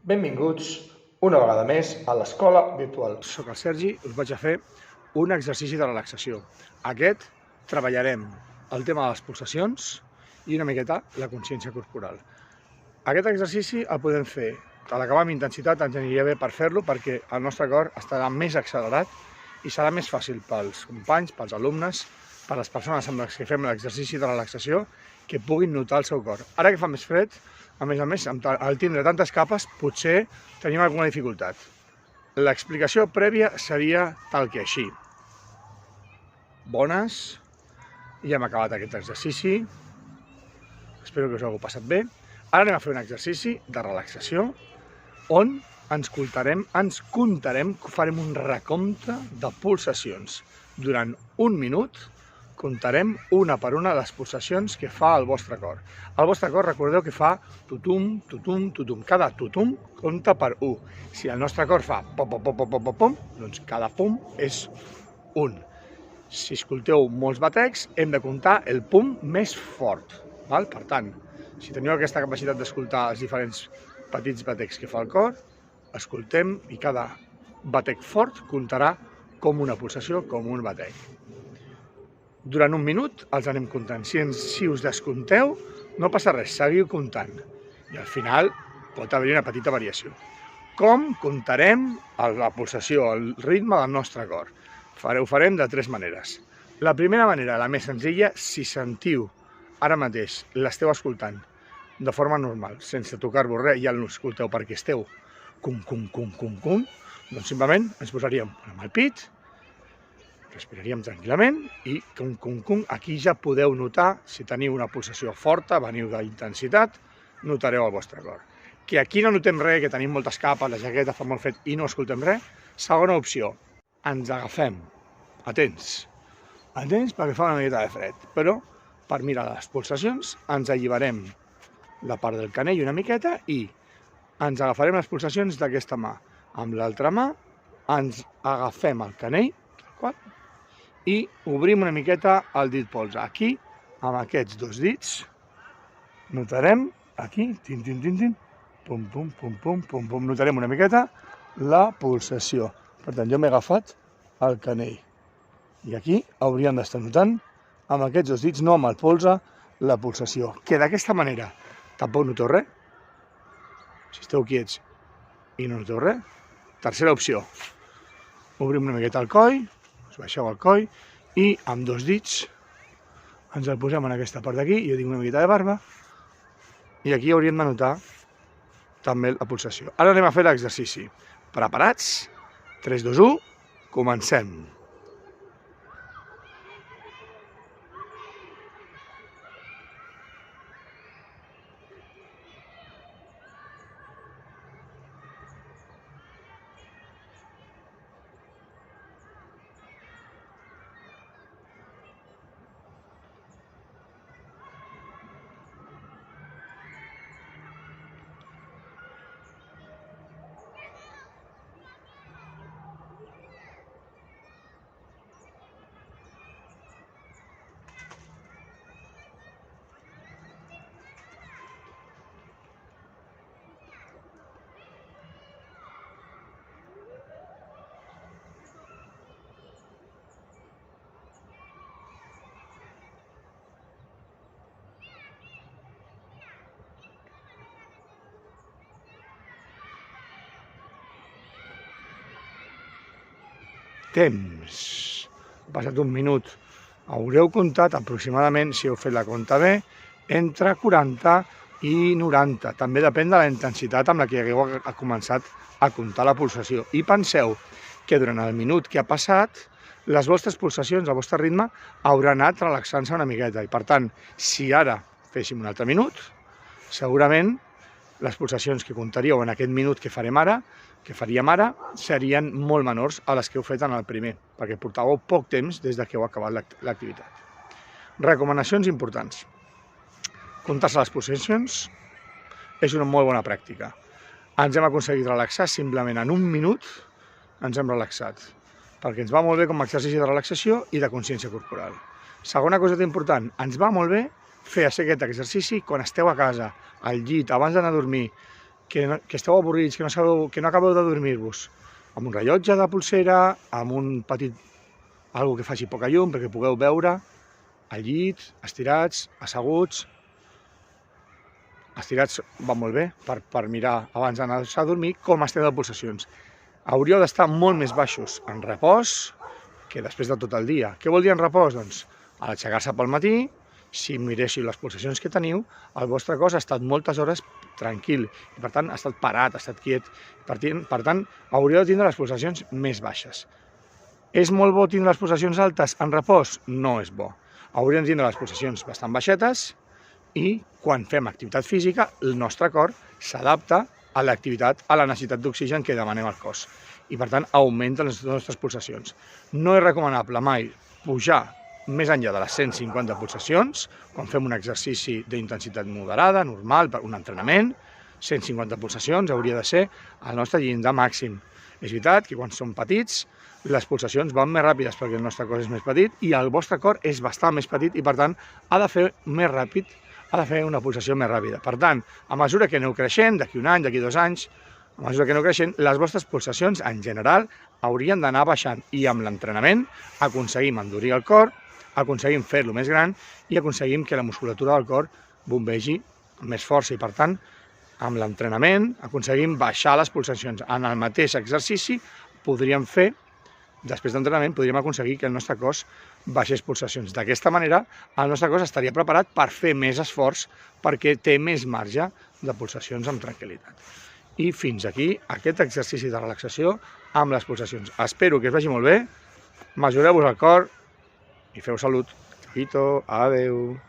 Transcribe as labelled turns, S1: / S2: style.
S1: Benvinguts una vegada més a l'escola virtual.
S2: Soc el Sergi, us vaig a fer un exercici de relaxació. Aquest treballarem el tema de les pulsacions i una miqueta la consciència corporal. Aquest exercici el podem fer a l'acabar amb intensitat, ens aniria bé per fer-lo perquè el nostre cor estarà més accelerat i serà més fàcil pels companys, pels alumnes, per les persones amb les que fem l'exercici de relaxació que puguin notar el seu cor. Ara que fa més fred, a més, al tindre tantes capes, potser tenim alguna dificultat. L'explicació prèvia seria tal que així. Bones, ja hem acabat aquest exercici. Espero que us hagi passat bé. Ara anem a fer un exercici de relaxació on ens comptarem, farem un recompte de pulsacions. Durant un minut comptarem una per una les pulsacions que fa el vostre cor. El vostre cor, recordeu que fa tutum, tutum, tutum. Cada tutum compta per 1. Si el nostre cor fa pom, pom, pom, pom, pom, pom, doncs cada pum és 1. Si escolteu molts batecs, hem de comptar el pum més fort. Per tant, si teniu aquesta capacitat d'escoltar els diferents petits batecs que fa el cor, escoltem i cada batec fort comptarà com una pulsació, com un batec. Durant un minut els anem comptant. Si us descompteu, no passa res, seguiu comptant. I al final pot haver-hi una petita variació. Com comptarem la pulsació, el ritme del nostre cor? Ho farem de 3 maneres. La primera manera, la més senzilla, si sentiu ara mateix, l'esteu escoltant de forma normal, sense tocar-vos res, ja l'escolteu perquè esteu cum, doncs simplement ens posaríem amb el pit, respiraríem tranquil·lament i aquí ja podeu notar, si teniu una pulsació forta, veniu d'intensitat, notareu el vostre cor. Que aquí no notem res, que tenim moltes capes, la jaqueta fa molt fred i no escoltem res. Segona opció, ens agafem, atents perquè fa una miqueta de fred, però per mirar les pulsacions ens alliberem la part del canell una miqueta i ens agafarem les pulsacions d'aquesta mà. Amb l'altra mà ens agafem el canell, i obrim una miqueta el dit polze. Aquí, amb aquests 2 dits, notarem, aquí, notarem una miqueta la pulsació. Per tant, jo m'he agafat el canell. I aquí hauríem d'estar notant, amb aquests 2 dits, no amb el polze, la pulsació. Que d'aquesta manera tampoc noteu res. Si esteu quiets i no noteu res. Tercera opció, obrim una miqueta el coll, baixeu el coll i amb 2 dits ens el posem en aquesta part d'aquí, jo tinc una miqueta de barba, i aquí hauríem de notar també la pulsació. Ara anem a fer l'exercici. Preparats? 3, 2, 1, comencem. Temps. Ha passat un minut. Haureu comptat aproximadament, si heu fet la compta bé, entre 40 i 90. També depèn de la intensitat amb la que hagueu començat a comptar la pulsació. I penseu que durant el minut que ha passat, les vostres pulsacions, el vostre ritme, haurà anat relaxant-se una miqueta. I per tant, si ara féssim un altre minut, segurament les pulsacions que comptaríeu en aquest minut que faríem ara, serien molt menors a les que heu fet en el primer, perquè portàveu poc temps des que heu acabat l'activitat. Recomanacions importants. Comptar-se les pulsacions és una molt bona pràctica. Ens hem aconseguit relaxar, simplement en un minut ens hem relaxat, perquè ens va molt bé com a exercici de relaxació i de consciència corporal. Segona cosa important, ens va molt bé fer aquest exercici quan esteu a casa, al llit, abans d'anar a dormir, que esteu avorrits, que no acabeu de dormir-vos, amb un rellotge de polsera, amb un petit algo que faci poca llum perquè pugueu veure al llit, estirats, asseguts. Estirats va molt bé per mirar abans d'anar-se a dormir com esteu de pulsacions. Hauríeu d'estar molt més baixos en repòs que després de tot el dia. Què vol dir en repòs? Doncs a l'aixecar-se pel matí, si miréssiu les pulsacions que teniu, el vostre cos ha estat moltes hores tranquil i per tant ha estat parat, ha estat quiet. Per tant, hauríeu de tindre les pulsacions més baixes. És molt bo tindre les pulsacions altes en repòs? No és bo. Hauríem de tindre les pulsacions bastant baixetes i quan fem activitat física el nostre cor s'adapta a l'activitat, a la necessitat d'oxigen que demanem al cos i per tant augmenta les nostres pulsacions. No és recomanable mai pujar més enllà de les 150 pulsacions quan fem un exercici d'intensitat moderada, normal, per un entrenament. 150 pulsacions hauria de ser el nostre llindar màxim. És veritat que quan som petits les pulsacions van més ràpides perquè el nostre cos és més petit i el vostre cor és bastant més petit i per tant ha de fer més ràpid, ha de fer una pulsació més ràpida. Per tant, a mesura que aneu creixent, d'aquí un any, d'aquí 2 anys, a mesura que aneu creixent, les vostres pulsacions en general haurien d'anar baixant i amb l'entrenament aconseguim endurir el cor, aconseguim fer-lo més gran i aconseguim que la musculatura del cor bombegi amb més força i per tant amb l'entrenament aconseguim baixar les pulsacions. En el mateix exercici podríem fer, després d'entrenament, podríem aconseguir que el nostre cos baixés pulsacions. D'aquesta manera, el nostre cos estaria preparat per fer més esforç perquè té més marge de pulsacions amb tranquil·litat. I fins aquí aquest exercici de relaxació amb les pulsacions. Espero que us vagi molt bé, mesureu-vos el cor i feu salut. Adéu.